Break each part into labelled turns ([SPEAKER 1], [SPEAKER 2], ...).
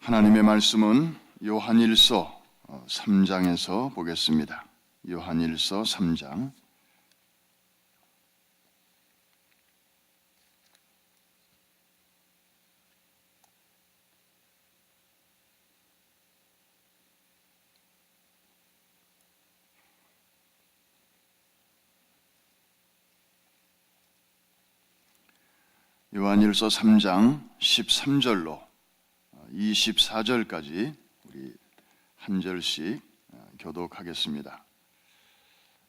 [SPEAKER 1] 하나님의 말씀은 요한일서 3장에서 보겠습니다. 요한일서 3장 요한일서 3장 13절로 24절까지 우리 한 절씩 교독하겠습니다.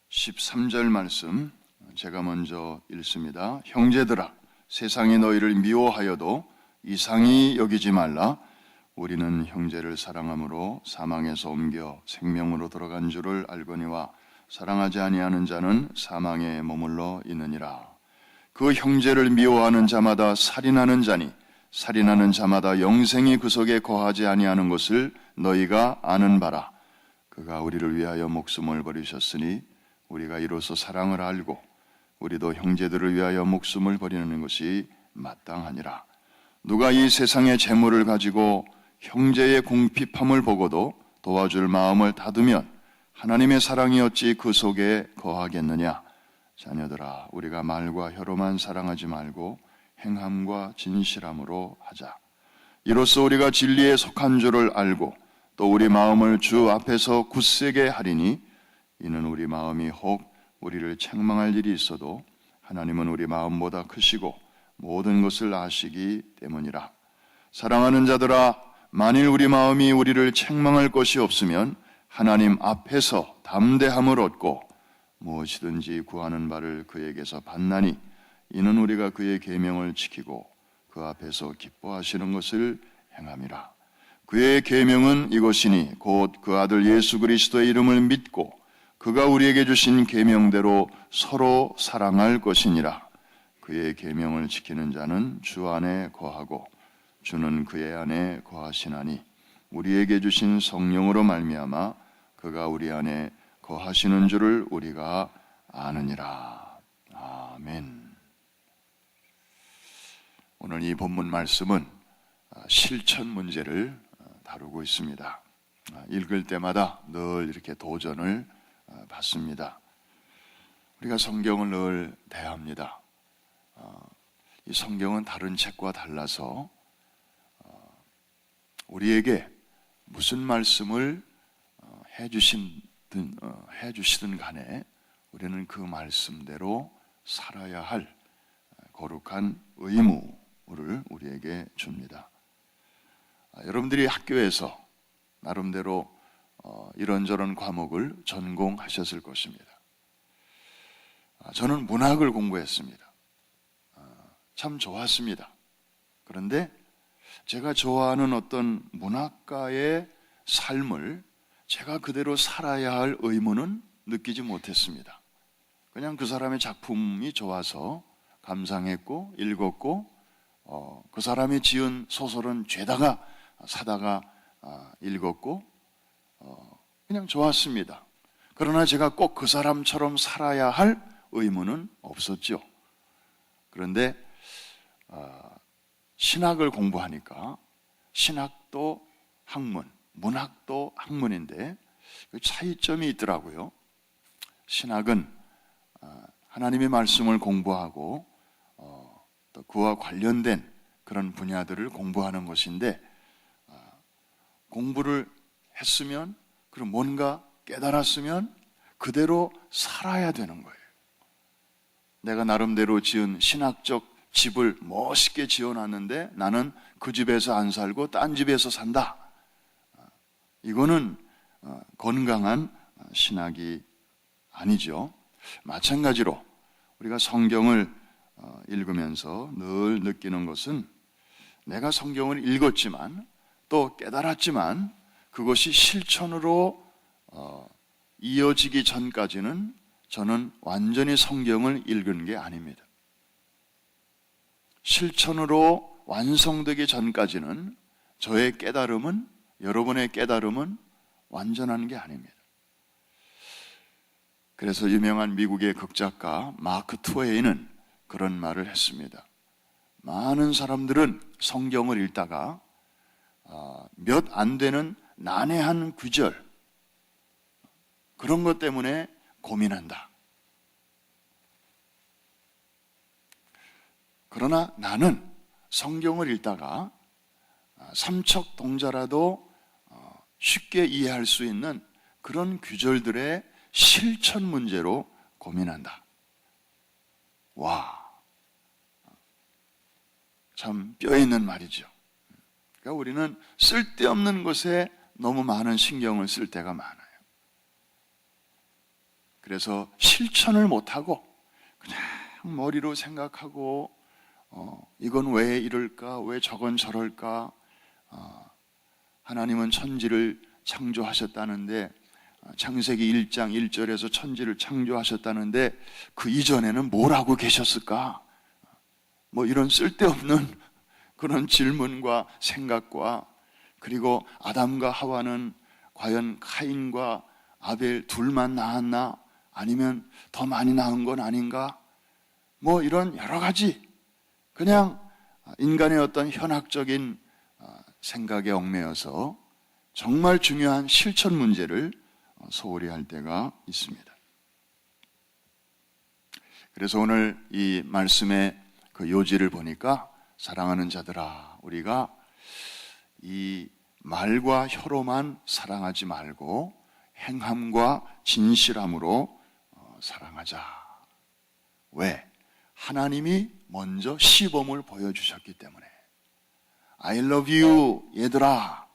[SPEAKER 1] 13절 말씀 제가 먼저 읽습니다. 형제들아, 세상이 너희를 미워하여도 이상히 여기지 말라. 우리는 형제를 사랑함으로 사망에서 옮겨 생명으로 들어간 줄을 알거니와 사랑하지 아니하는 자는 사망에 머물러 있느니라. 그 형제를 미워하는 자마다 살인하는 자니 살인하는 자마다 영생이 그 속에 거하지 아니하는 것을 너희가 아는 바라. 그가 우리를 위하여 목숨을 버리셨으니 우리가 이로써 사랑을 알고 우리도 형제들을 위하여 목숨을 버리는 것이 마땅하니라. 누가 이 세상의 재물을 가지고 형제의 궁핍함을 보고도 도와줄 마음을 닫으면 하나님의 사랑이 어찌 그 속에 거하겠느냐. 자녀들아, 우리가 말과 혀로만 사랑하지 말고 행함과 진실함으로 하자. 이로써 우리가 진리에 속한 줄을 알고 또 우리 마음을 주 앞에서 굳세게 하리니 이는 우리 마음이 혹 우리를 책망할 일이 있어도 하나님은 우리 마음보다 크시고 모든 것을 아시기 때문이라. 사랑하는 자들아, 만일 우리 마음이 우리를 책망할 것이 없으면 하나님 앞에서 담대함을 얻고 무엇이든지 구하는 바를 그에게서 받나니 이는 우리가 그의 계명을 지키고 그 앞에서 기뻐하시는 것을 행함이라. 그의 계명은 이것이니 곧 그 아들 예수 그리스도의 이름을 믿고 그가 우리에게 주신 계명대로 서로 사랑할 것이니라. 그의 계명을 지키는 자는 주 안에 거하고 주는 그의 안에 거하시나니 우리에게 주신 성령으로 말미암아 그가 우리 안에 거하시는 줄을 우리가 아느니라. 아멘. 오늘 이 본문 말씀은 실천 문제를 다루고 있습니다. 읽을 때마다 늘 이렇게 도전을 받습니다. 우리가 성경을 늘 대합니다. 이 성경은 다른 책과 달라서 우리에게 무슨 말씀을 해주시든 간에 우리는 그 말씀대로 살아야 할 거룩한 의무를 우리에게 줍니다. 여러분들이 학교에서 나름대로 이런저런 과목을 전공하셨을 것입니다. 저는 문학을 공부했습니다. 참 좋았습니다. 그런데 제가 좋아하는 어떤 문학가의 삶을 제가 그대로 살아야 할 의무는 느끼지 못했습니다. 그냥 그 사람의 작품이 좋아서 감상했고 읽었고 그 사람이 지은 소설은 죄다가 사다가 읽었고 그냥 좋았습니다. 그러나 제가 꼭 그 사람처럼 살아야 할 의무는 없었죠. 그런데 신학을 공부하니까 신학도 학문, 문학도 학문인데 차이점이 있더라고요. 신학은 하나님의 말씀을 공부하고 또 그와 관련된 그런 분야들을 공부하는 것인데 공부를 했으면 그럼 뭔가 깨달았으면 그대로 살아야 되는 거예요. 내가 나름대로 지은 신학적 집을 멋있게 지어놨는데 나는 그 집에서 안 살고 딴 집에서 산다. 이거는 건강한 신학이 아니죠. 마찬가지로 우리가 성경을 읽으면서 늘 느끼는 것은 내가 성경을 읽었지만 또 깨달았지만 그것이 실천으로 이어지기 전까지는 저는 완전히 성경을 읽은 게 아닙니다. 실천으로 완성되기 전까지는 저의 깨달음은, 여러분의 깨달음은 완전한 게 아닙니다. 그래서 유명한 미국의 극작가 마크 트웨이는 그런 말을 했습니다. 많은 사람들은 성경을 읽다가 몇 안 되는 난해한 구절, 그런 것 때문에 고민한다. 그러나 나는 성경을 읽다가 삼척동자라도 쉽게 이해할 수 있는 그런 구절들의 실천 문제로 고민한다. 와, 참 뼈 있는 말이죠. 그러니까 우리는 쓸데없는 것에 너무 많은 신경을 쓸 때가 많아요. 그래서 실천을 못하고 그냥 머리로 생각하고 이건 왜 이럴까? 왜 저건 저럴까? 하나님은 천지를 창조하셨다는데, 창세기 1장 1절에서 천지를 창조하셨다는데 그 이전에는 뭘 하고 계셨을까? 뭐 이런 쓸데없는 그런 질문과 생각과, 그리고 아담과 하와는 과연 카인과 아벨 둘만 낳았나? 아니면 더 많이 낳은 건 아닌가? 뭐 이런 여러 가지 그냥 인간의 어떤 현학적인 생각에 얽매여서 정말 중요한 실천 문제를 소홀히 할 때가 있습니다. 그래서 오늘 이 말씀의 그 요지를 보니까, 사랑하는 자들아, 우리가 이 말과 혀로만 사랑하지 말고 행함과 진실함으로 사랑하자. 왜? 하나님이 먼저 시범을 보여주셨기 때문에. I love you, 얘들아.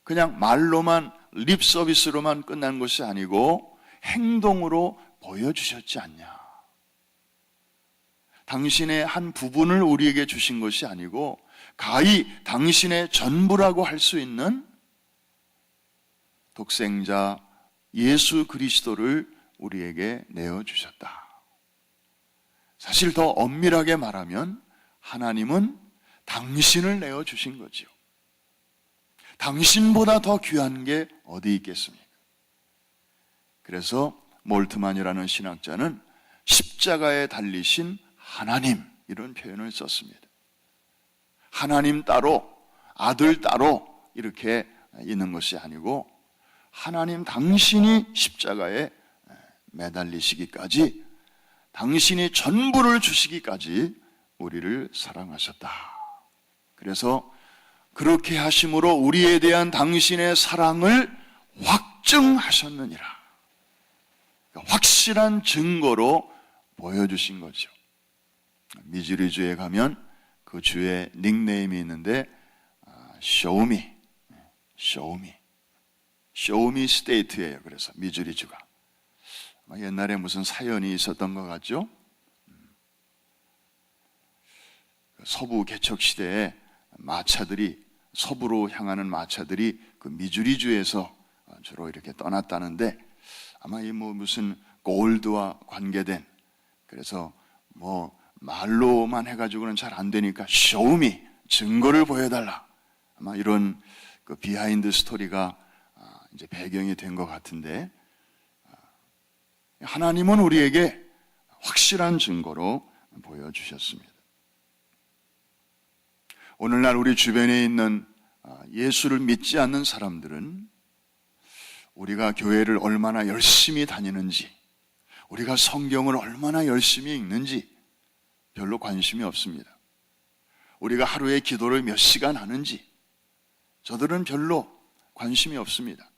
[SPEAKER 1] 그냥 말로만, 립 서비스로만 끝난 것이 아니고 행동으로 보여주셨지 않냐. 당신의 한 부분을 우리에게 주신 것이 아니고 가히 당신의 전부라고 할 수 있는 독생자 예수 그리스도를 우리에게 내어주셨다. 사실 더 엄밀하게 말하면 하나님은 당신을 내어주신 거지요. 당신보다 더 귀한 게 어디 있겠습니까? 그래서 몰트만이라는 신학자는 십자가에 달리신 하나님, 이런 표현을 썼습니다. 하나님 따로, 아들 따로 이렇게 있는 것이 아니고 하나님 당신이 십자가에 매달리시기까지, 당신이 전부를 주시기까지 우리를 사랑하셨다. 그래서 그렇게 하심으로 우리에 대한 당신의 사랑을 확증하셨느니라. 그러니까 확실한 증거로 보여주신 거죠. 미주리 주에 가면 그 주의 닉네임이 있는데 Show me, Show me, Show me State예요. 그래서 미주리 주가 옛날에 무슨 사연이 있었던 것 같죠? 서부 개척 시대에 마차들이, 서부로 향하는 마차들이 그 미주리주에서 주로 이렇게 떠났다는데, 아마 이 뭐 무슨 골드와 관계된, 그래서 뭐 말로만 해가지고는 잘 안 되니까 show me, 증거를 보여달라, 아마 이런 그 비하인드 스토리가 이제 배경이 된 것 같은데, 하나님은 우리에게 확실한 증거로 보여주셨습니다. 오늘날 우리 주변에 있는 예수를 믿지 않는 사람들은 우리가 교회를 얼마나 열심히 다니는지, 우리가 성경을 얼마나 열심히 읽는지 별로 관심이 없습니다. 우리가 하루에 기도를 몇 시간 하는지 저들은 별로 관심이 없습니다.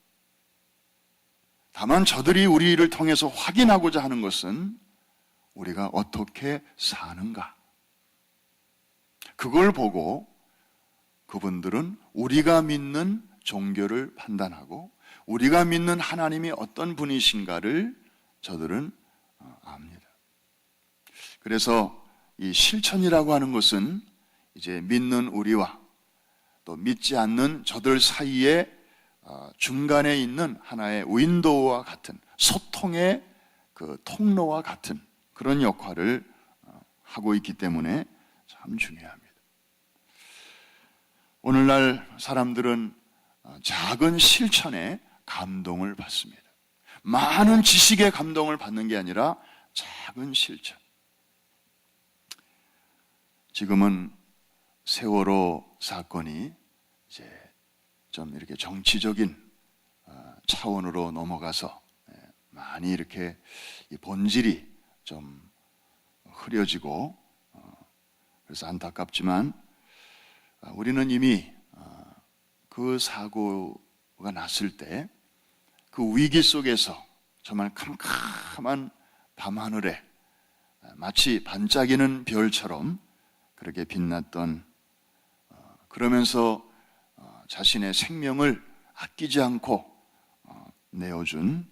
[SPEAKER 1] 다만 저들이 우리를 통해서 확인하고자 하는 것은 우리가 어떻게 사는가, 그걸 보고 그분들은 우리가 믿는 종교를 판단하고 우리가 믿는 하나님이 어떤 분이신가를 저들은 압니다. 그래서 이 실천이라고 하는 것은 이제 믿는 우리와 또 믿지 않는 저들 사이에 중간에 있는 하나의 윈도우와 같은, 소통의 그 통로와 같은 그런 역할을 하고 있기 때문에 참 중요합니다. 오늘날 사람들은 작은 실천에 감동을 받습니다. 많은 지식에 감동을 받는 게 아니라 작은 실천. 지금은 세월호 사건이 이제 좀 이렇게 정치적인 차원으로 넘어가서 많이 이렇게 이 본질이 좀 흐려지고, 그래서 안타깝지만 우리는 이미 그 사고가 났을 때 그 위기 속에서 정말 캄캄한 밤하늘에 마치 반짝이는 별처럼 그렇게 빛났던, 그러면서 자신의 생명을 아끼지 않고 내어준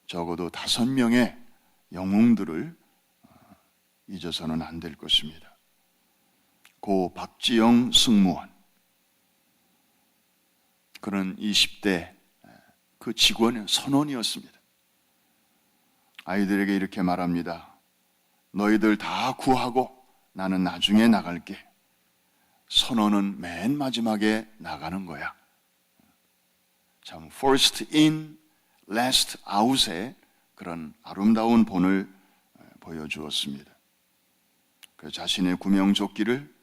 [SPEAKER 1] 적어도 5명의 영웅들을 잊어서는 안 될 것입니다. 고 박지영 승무원, 그는 20대 그 직원의 선원이었습니다. 아이들에게 이렇게 말합니다. 너희들 다 구하고 나는 나중에 나갈게. 선원은 맨 마지막에 나가는 거야. 참 first in, last out의 그런 아름다운 본을 보여주었습니다. 그 자신의 구명조끼를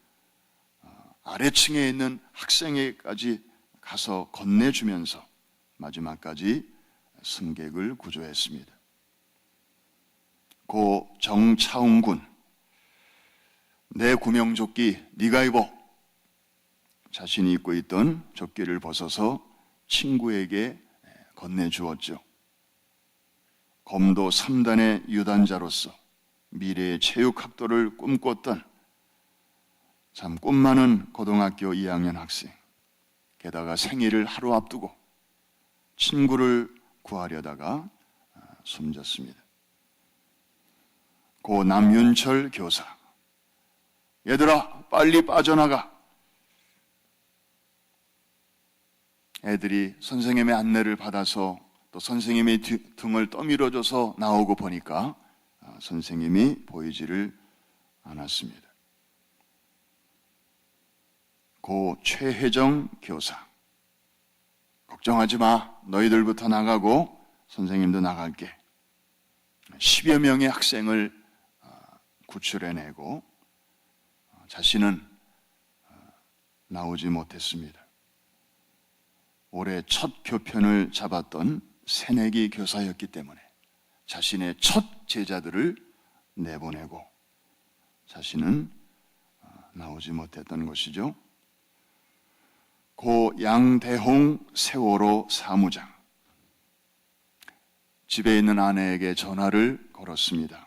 [SPEAKER 1] 아래층에 있는 학생에게까지 가서 건네주면서 마지막까지 승객을 구조했습니다. 고 정차웅 군, 내 구명조끼 네가 입어. 자신이 입고 있던 조끼를 벗어서 친구에게 건네주었죠. 검도 3단의 유단자로서 미래의 체육학도를 꿈꿨던 참 꿈 많은 고등학교 2학년 학생, 게다가 생일을 하루 앞두고 친구를 구하려다가 숨졌습니다. 고 남윤철 교사, 얘들아 빨리 빠져나가. 애들이 선생님의 안내를 받아서 또 선생님의 등을 떠밀어줘서 나오고 보니까 선생님이 보이지를 않았습니다. 고 최혜정 교사, 걱정하지 마. 너희들부터 나가고 선생님도 나갈게. 10여 명의 학생을 구출해내고 자신은 나오지 못했습니다. 올해 첫 교편을 잡았던 새내기 교사였기 때문에 자신의 첫 제자들을 내보내고 자신은 나오지 못했던 것이죠. 고 양대홍 세월호 사무장, 집에 있는 아내에게 전화를 걸었습니다.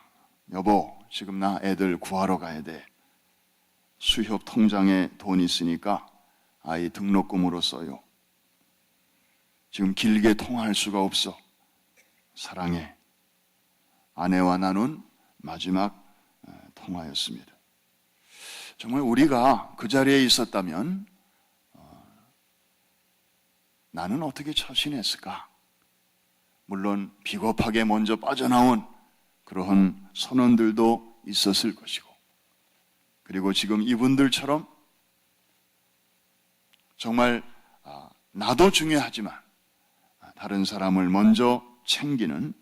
[SPEAKER 1] 여보, 지금 나 애들 구하러 가야 돼. 수협 통장에 돈 있으니까 아이 등록금으로 써요. 지금 길게 통화할 수가 없어. 사랑해. 아내와 나눈 마지막 통화였습니다. 정말 우리가 그 자리에 있었다면 나는 어떻게 처신했을까? 물론 비겁하게 먼저 빠져나온 그러한 선원들도 있었을 것이고, 그리고 지금 이분들처럼 정말 나도 중요하지만 다른 사람을 먼저 챙기는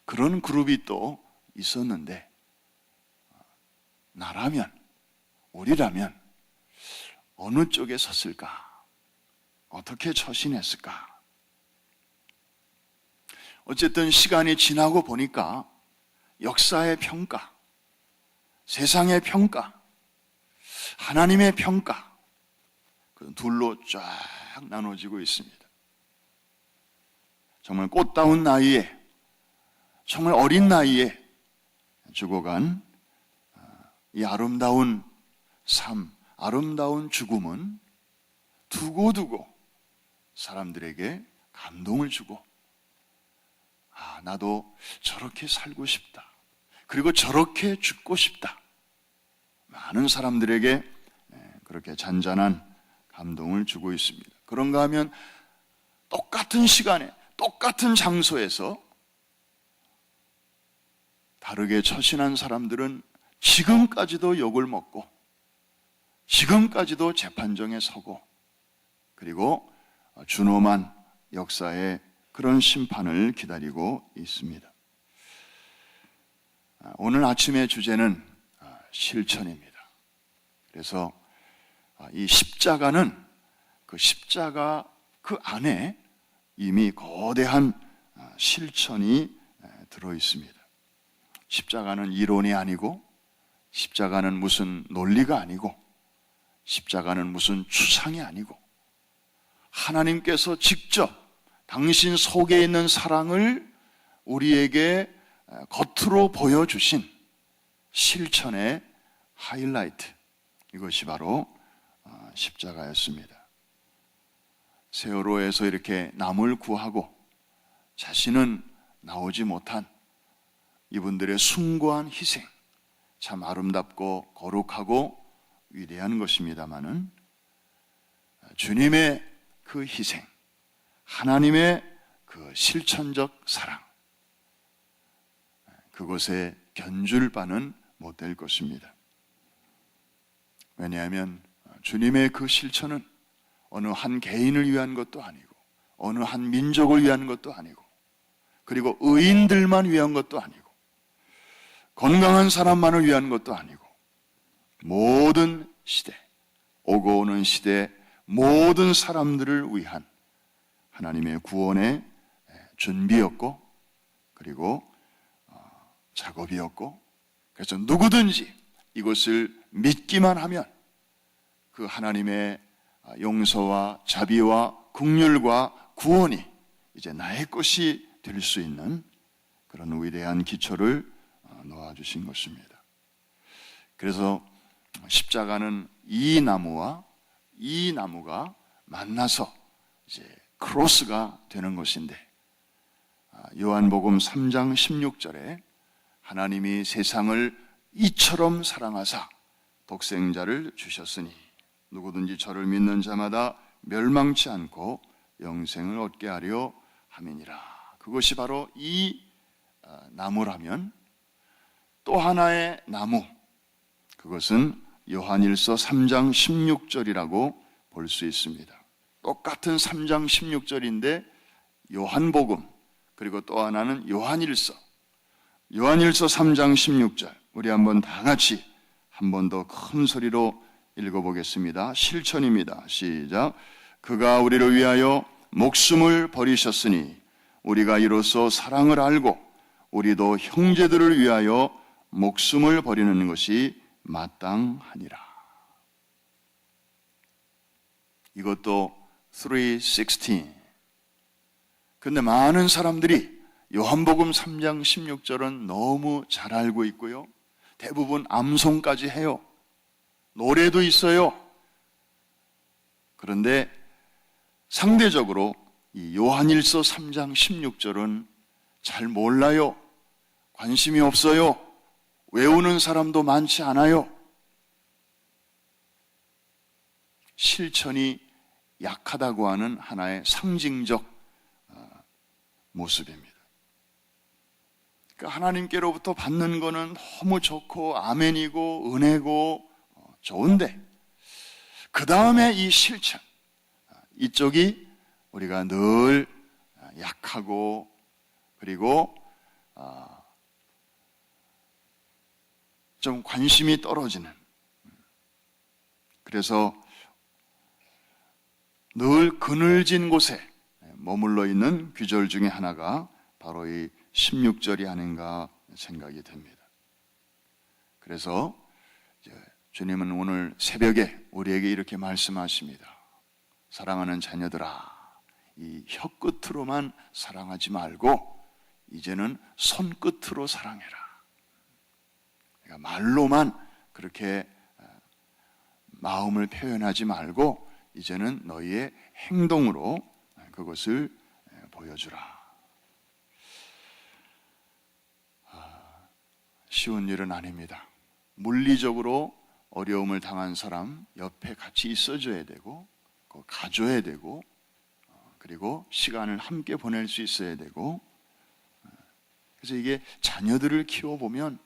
[SPEAKER 1] 그런 그룹이 또 있었는데, 나라면, 우리라면 어느 쪽에 섰을까? 어떻게 처신했을까? 어쨌든 시간이 지나고 보니까 역사의 평가, 세상의 평가, 하나님의 평가, 그 둘로 쫙 나눠지고 있습니다. 정말 꽃다운 나이에, 정말 어린 나이에 죽어간 이 아름다운 삶, 아름다운 죽음은 두고두고 사람들에게 감동을 주고, 나도 저렇게 살고 싶다. 그리고 저렇게 죽고 싶다. 많은 사람들에게 그렇게 잔잔한 감동을 주고 있습니다. 그런가 하면 똑같은 시간에, 똑같은 장소에서 다르게 처신한 사람들은 지금까지도 욕을 먹고, 지금까지도 재판정에 서고, 그리고 준엄한 역사의 그런 심판을 기다리고 있습니다. 오늘 아침의 주제는 실천입니다. 그래서 이 십자가는 그 십자가 그 안에 이미 거대한 실천이 들어 있습니다. 십자가는 이론이 아니고, 십자가는 무슨 논리가 아니고, 십자가는 무슨 추상이 아니고, 하나님께서 직접 당신 속에 있는 사랑을 우리에게 겉으로 보여주신 실천의 하이라이트, 이것이 바로 십자가였습니다. 세월호에서 이렇게 남을 구하고 자신은 나오지 못한 이분들의 숭고한 희생, 참 아름답고 거룩하고 위대한 것입니다마는, 주님의 그 희생, 하나님의 그 실천적 사랑, 그것에 견줄 바는 못 될 것입니다. 왜냐하면 주님의 그 실천은 어느 한 개인을 위한 것도 아니고, 어느 한 민족을 위한 것도 아니고, 그리고 의인들만 위한 것도 아니고, 건강한 사람만을 위한 것도 아니고, 모든 시대, 오고 오는 시대 모든 사람들을 위한 하나님의 구원의 준비였고, 그리고 작업이었고, 그래서 누구든지 이것을 믿기만 하면 그 하나님의 용서와 자비와 긍휼과 구원이 이제 나의 것이 될 수 있는 그런 위대한 기초를 놓아주신 것입니다. 그래서 십자가는 이 나무와 이 나무가 만나서 이제 크로스가 되는 것인데, 요한복음 3장 16절에 하나님이 세상을 이처럼 사랑하사 독생자를 주셨으니 누구든지 저를 믿는 자마다 멸망치 않고 영생을 얻게 하려 함이니라. 그것이 바로 이 나무라면, 또 하나의 나무, 그것은 요한일서 3장 16절이라고 볼 수 있습니다. 똑같은 3장 16절인데 요한복음, 그리고 또 하나는 요한일서 3장 16절, 우리 한번 다 같이 한 번 더 큰 소리로 읽어보겠습니다. 실천입니다. 시작. 그가 우리를 위하여 목숨을 버리셨으니 우리가 이로써 사랑을 알고 우리도 형제들을 위하여 목숨을 버리는 것이 마땅하니라. 이것도 3:16. 근데 많은 사람들이 요한복음 3장 16절은 너무 잘 알고 있고요, 대부분 암송까지 해요. 노래도 있어요. 그런데 상대적으로 이 요한일서 3장 16절은 잘 몰라요. 관심이 없어요. 외우는 사람도 많지 않아요. 실천이 약하다고 하는 하나의 상징적 모습입니다. 그러니까 하나님께로부터 받는 거는 너무 좋고 아멘이고 은혜고 좋은데, 그 다음에 이 실천, 이쪽이 우리가 늘 약하고, 그리고 좀 관심이 떨어지는, 그래서 늘 그늘진 곳에 머물러 있는 귀절 중에 하나가 바로 이 16절이 아닌가 생각이 됩니다. 그래서 주님은 오늘 새벽에 우리에게 이렇게 말씀하십니다. 사랑하는 자녀들아, 이 혀끝으로만 사랑하지 말고 이제는 손끝으로 사랑해라. 그러니까 말로만 그렇게 마음을 표현하지 말고 이제는 너희의 행동으로 그것을 보여주라. 쉬운 일은 아닙니다. 물리적으로 어려움을 당한 사람 옆에 같이 있어줘야 되고, 가줘야 되고, 그리고 시간을 함께 보낼 수 있어야 되고, 그래서 이게 자녀들을 키워보면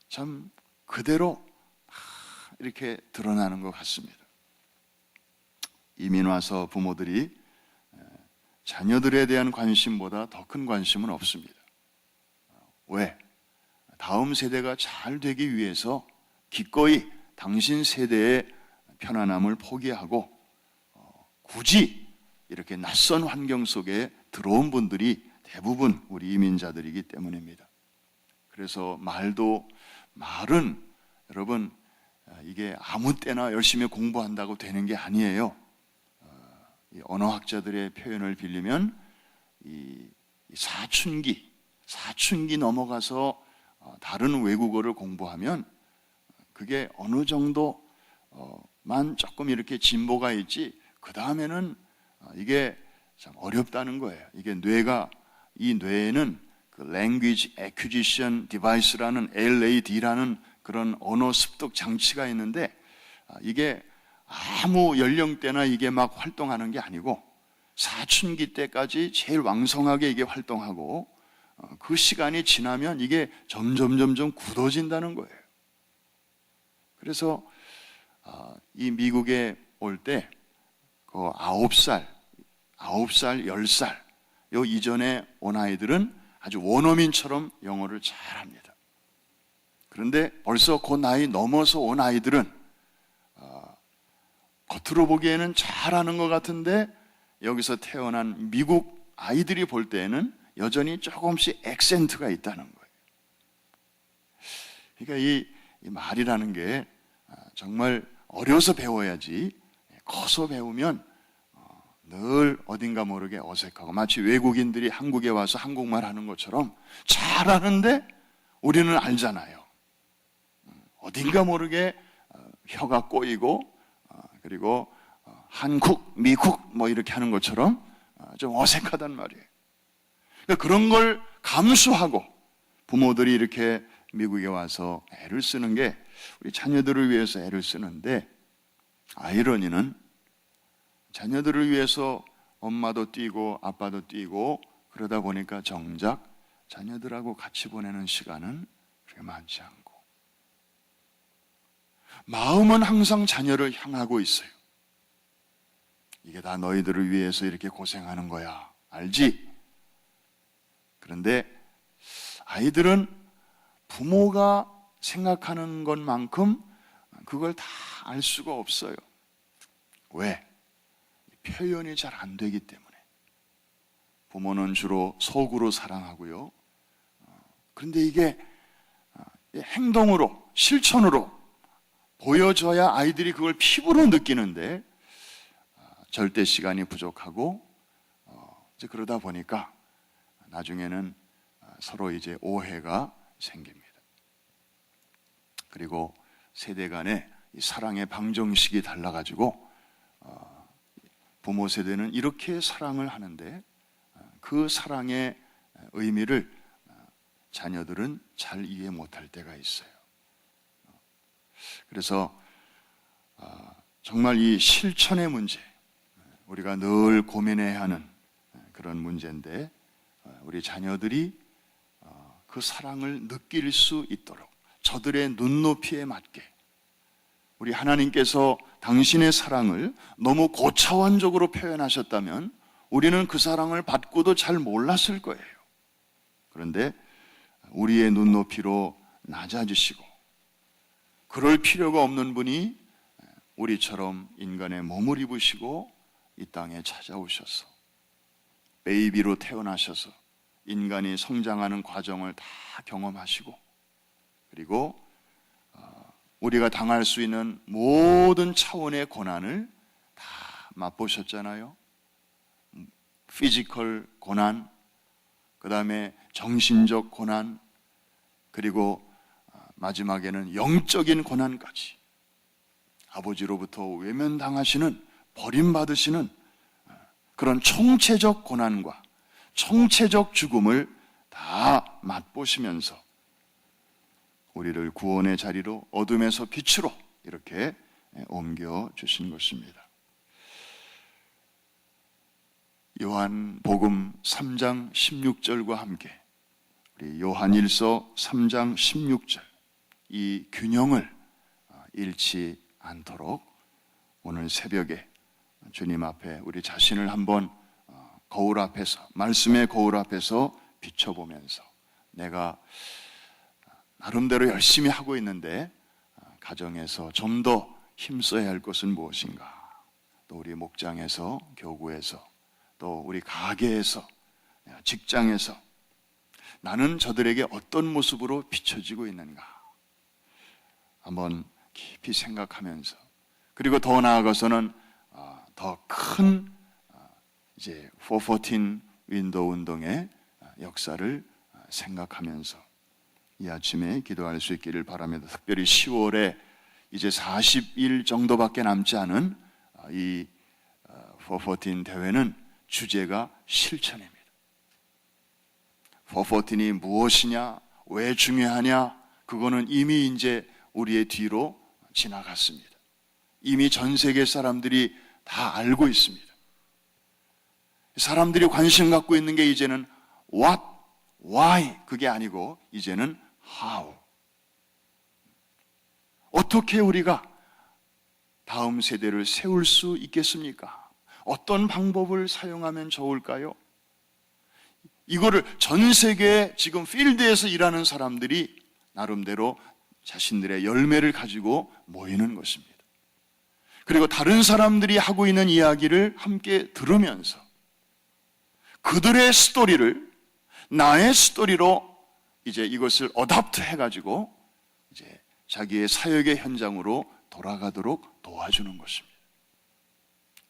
[SPEAKER 1] 참 그대로 이렇게 드러나는 것 같습니다. 이민 와서 부모들이 자녀들에 대한 관심보다 더 큰 관심은 없습니다. 왜? 다음 세대가 잘 되기 위해서 기꺼이 당신 세대의 편안함을 포기하고 굳이 이렇게 낯선 환경 속에 들어온 분들이 대부분 우리 이민자들이기 때문입니다. 그래서 말은 여러분 이게 아무 때나 열심히 공부한다고 되는 게 아니에요. 이 언어학자들의 표현을 빌리면 이 사춘기 넘어가서 다른 외국어를 공부하면 그게 어느 정도만 조금 이렇게 진보가 있지, 그 다음에는 이게 참 어렵다는 거예요. 이게 이 뇌에는 그 Language Acquisition Device라는 LAD라는 그런 언어 습득 장치가 있는데, 이게 아무 연령대나 이게 막 활동하는 게 아니고 사춘기 때까지 제일 왕성하게 이게 활동하고 그 시간이 지나면 이게 점점 굳어진다는 거예요. 그래서 이 미국에 올 때 그 9살, 10살 요 이전에 온 아이들은 아주 원어민처럼 영어를 잘합니다. 그런데 벌써 그 나이 넘어서 온 아이들은 겉으로 보기에는 잘하는 것 같은데 여기서 태어난 미국 아이들이 볼 때에는 여전히 조금씩 액센트가 있다는 거예요. 그러니까 이 말이라는 게 정말 어려서 배워야지 커서 배우면 늘 어딘가 모르게 어색하고, 마치 외국인들이 한국에 와서 한국말 하는 것처럼 잘하는데 우리는 알잖아요. 어딘가 모르게 혀가 꼬이고 그리고 한국, 미국 뭐 이렇게 하는 것처럼 좀 어색하단 말이에요. 그러니까 그런 걸 감수하고 부모들이 이렇게 미국에 와서 애를 쓰는 게 우리 자녀들을 위해서 애를 쓰는데, 아이러니는 자녀들을 위해서 엄마도 뛰고 아빠도 뛰고 그러다 보니까 정작 자녀들하고 같이 보내는 시간은 그렇게 많지 않고, 마음은 항상 자녀를 향하고 있어요. 이게 다 너희들을 위해서 이렇게 고생하는 거야, 알지? 그런데 아이들은 부모가 생각하는 것만큼 그걸 다 알 수가 없어요. 왜? 표현이 잘 안 되기 때문에. 부모는 주로 속으로 사랑하고요. 그런데 이게 행동으로, 실천으로 보여줘야 아이들이 그걸 피부로 느끼는데 절대 시간이 부족하고 이제 그러다 보니까 나중에는 서로 이제 오해가 생깁니다. 그리고 세대 간의 이 사랑의 방정식이 달라가지고 부모 세대는 이렇게 사랑을 하는데 그 사랑의 의미를 자녀들은 잘 이해 못할 때가 있어요. 그래서 정말 이 실천의 문제, 우리가 늘 고민해야 하는 그런 문제인데, 우리 자녀들이 그 사랑을 느낄 수 있도록 저들의 눈높이에 맞게, 우리 하나님께서 당신의 사랑을 너무 고차원적으로 표현하셨다면 우리는 그 사랑을 받고도 잘 몰랐을 거예요. 그런데 우리의 눈높이로 낮아지시고, 그럴 필요가 없는 분이 우리처럼 인간의 몸을 입으시고 이 땅에 찾아오셔서 베이비로 태어나셔서 인간이 성장하는 과정을 다 경험하시고, 그리고 우리가 당할 수 있는 모든 차원의 고난을 다 맛보셨잖아요. 피지컬 고난, 그 다음에 정신적 고난, 그리고 마지막에는 영적인 고난까지, 아버지로부터 외면당하시는, 버림받으시는 그런 총체적 고난과 총체적 죽음을 다 맛보시면서 우리를 구원의 자리로, 어둠에서 빛으로 이렇게 옮겨주신 것입니다. 요한복음 3장 16절과 함께 우리 요한일서 3장 16절, 이 균형을 잃지 않도록 오늘 새벽에 주님 앞에 우리 자신을 한번 거울 앞에서, 말씀의 거울 앞에서 비춰보면서, 내가 나름대로 열심히 하고 있는데 가정에서 좀 더 힘써야 할 것은 무엇인가, 또 우리 목장에서, 교구에서, 또 우리 가게에서, 직장에서 나는 저들에게 어떤 모습으로 비춰지고 있는가 한번 깊이 생각하면서, 그리고 더 나아가서는 더 큰 이제 414 윈도우 운동의 역사를 생각하면서 이 아침에 기도할 수 있기를 바랍니다. 특별히 10월에 이제 40일 정도밖에 남지 않은 이 414 대회는 주제가 실천입니다. 414이 무엇이냐, 왜 중요하냐, 그거는 이미 이제 우리의 뒤로 지나갔습니다. 이미 전 세계 사람들이 다 알고 있습니다. 사람들이 관심 갖고 있는 게 이제는 what, why 그게 아니고 이제는 how. 어떻게 우리가 다음 세대를 세울 수 있겠습니까? 어떤 방법을 사용하면 좋을까요? 이거를 전 세계 지금 필드에서 일하는 사람들이 나름대로 자신들의 열매를 가지고 모이는 것입니다. 그리고 다른 사람들이 하고 있는 이야기를 함께 들으면서 그들의 스토리를 나의 스토리로 이제 이것을 어답트 해가지고 이제 자기의 사역의 현장으로 돌아가도록 도와주는 것입니다.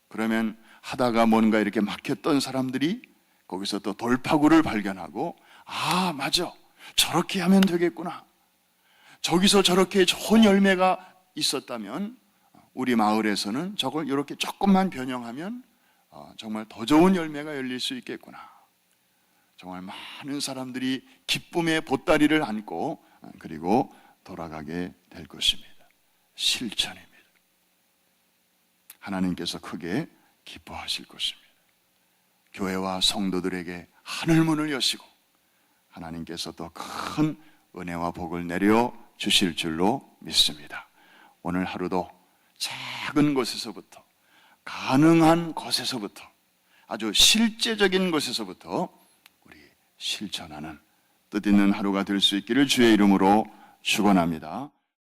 [SPEAKER 1] 그러면 하다가 뭔가 이렇게 막혔던 사람들이 거기서 또 돌파구를 발견하고, 아, 맞아, 저렇게 하면 되겠구나, 저기서 저렇게 좋은 열매가 있었다면 우리 마을에서는 저걸 이렇게 조금만 변형하면 정말 더 좋은 열매가 열릴 수 있겠구나. 정말 많은 사람들이 기쁨의 보따리를 안고 그리고 돌아가게 될 것입니다. 실천입니다. 하나님께서 크게 기뻐하실 것입니다. 교회와 성도들에게 하늘문을 여시고 하나님께서 더 큰 은혜와 복을 내려 주실 줄로 믿습니다. 오늘 하루도 작은 것에서부터, 가능한 것에서부터, 아주 실제적인 것에서부터 우리 실천하는 뜻있는 하루가 될 수 있기를 주의 이름으로 축원합니다.